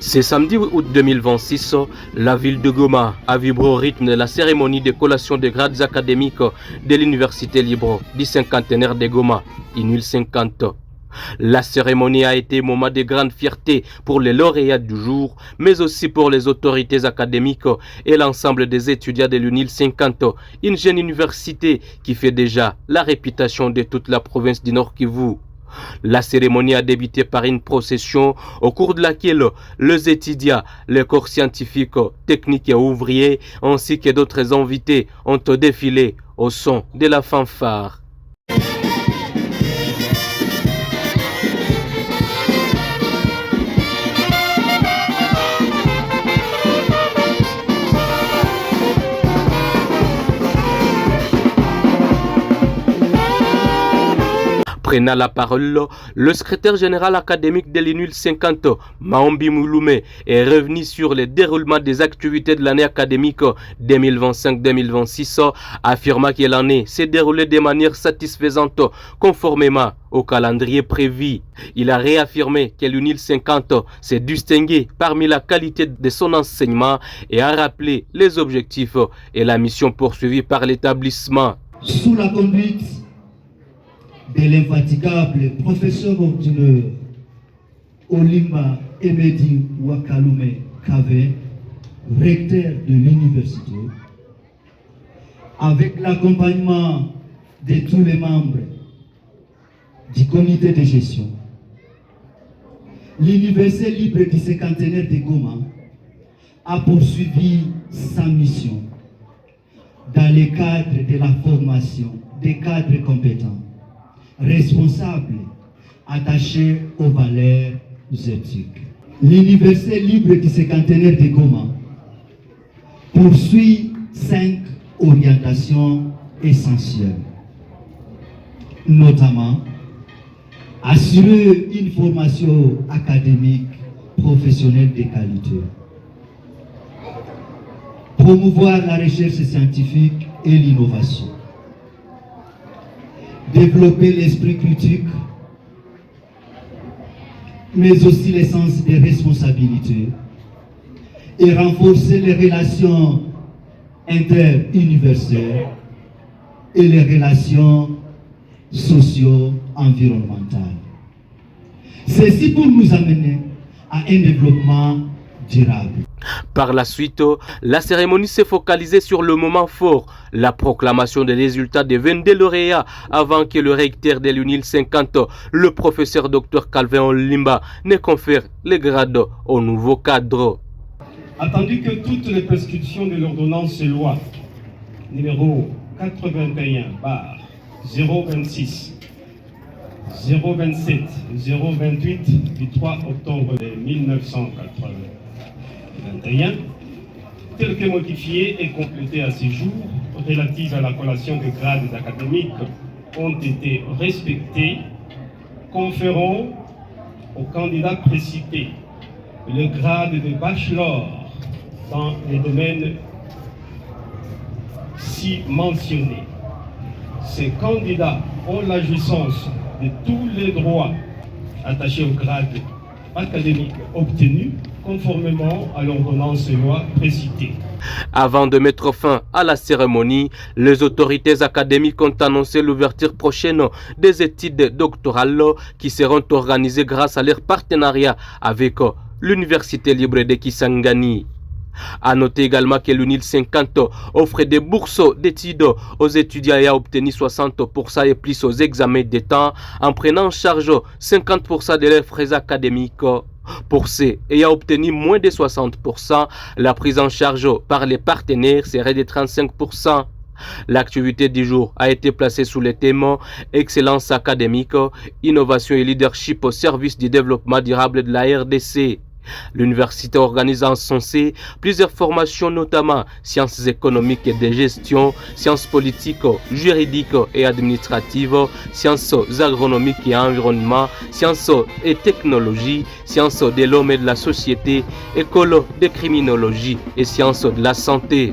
C'est samedi août 2026, la ville de Goma a vibré au rythme de la cérémonie de collation des grades académiques de l'Université libre du cinquantenaire de Goma, INUL 50. La cérémonie a été un moment de grande fierté pour les lauréats du jour, mais aussi pour les autorités académiques et l'ensemble des étudiants de l'UNIL 50, une jeune université qui fait déjà la réputation de toute la province du Nord Kivu. La cérémonie a débuté par une procession au cours de laquelle les étudiants, les corps scientifiques, techniques et ouvriers, ainsi que d'autres invités ont défilé au son de la fanfare. Prenant la parole, le secrétaire général académique de l'INUL 50, Maombi Mouloumé, est revenu sur le déroulement des activités de l'année académique 2025-2026, affirmant que l'année s'est déroulée de manière satisfaisante, conformément au calendrier prévu. Il a réaffirmé que l'UNIL 50 s'est distingué parmi la qualité de son enseignement et a rappelé les objectifs et la mission poursuivie par l'établissement. Sous la conduite de l'infatigable professeur ordinaire Olimba Emedi Wakalume Kave, recteur de l'université, avec l'accompagnement de tous les membres du comité de gestion, l'université libre du cinquantenaire de Goma a poursuivi sa mission dans le cadre de la formation des cadres compétents, responsables, attachés aux valeurs éthiques. L'université libre du cinquantenaire de Goma poursuit 5 orientations essentielles, notamment assurer une formation académique professionnelle de qualité, promouvoir la recherche scientifique et l'innovation, développer l'esprit critique, mais aussi le sens des responsabilités et renforcer les relations interuniversitaires et les relations socio-environnementales. Ceci pour nous amener à un développement durable. Par la suite, la cérémonie s'est focalisée sur le moment fort, la proclamation des résultats des 22 lauréats avant que le recteur de l'UNIL 50, le professeur Dr Calvin Olimba, ne confère les grades au nouveau cadre. Attendu que toutes les prescriptions de l'ordonnance loi numéro 81/026 027 028 du 3 octobre 1981, telles que modifiées et complétées à ce jour, relatives à la collation des grades académiques, ont été respectées, conférant aux candidats précités le grade de bachelor dans les domaines ci mentionnés. Ces candidats ont la jouissance de tous les droits attachés au grade académique obtenu conformément à l'ordonnance loi précitée. Avant de mettre fin à la cérémonie, les autorités académiques ont annoncé l'ouverture prochaine des études doctorales qui seront organisées grâce à leur partenariat avec l'Université libre de Kisangani. A noter également que l'UNIL 50 offre des bourses d'études aux étudiants ayant obtenu 60% et plus aux examens d'État en prenant en charge 50% de leurs frais académiques. Pour ceux ayant obtenu moins de 60%, la prise en charge par les partenaires serait de 35%. L'activité du jour a été placée sous le thème Excellence académique, innovation et leadership au service du développement durable de la RDC. L'université organise en son sein plusieurs formations, notamment sciences économiques et de gestion, sciences politiques, juridiques et administratives, sciences agronomiques et environnement, sciences et technologies, sciences de l'homme et de la société, école de criminologie et sciences de la santé.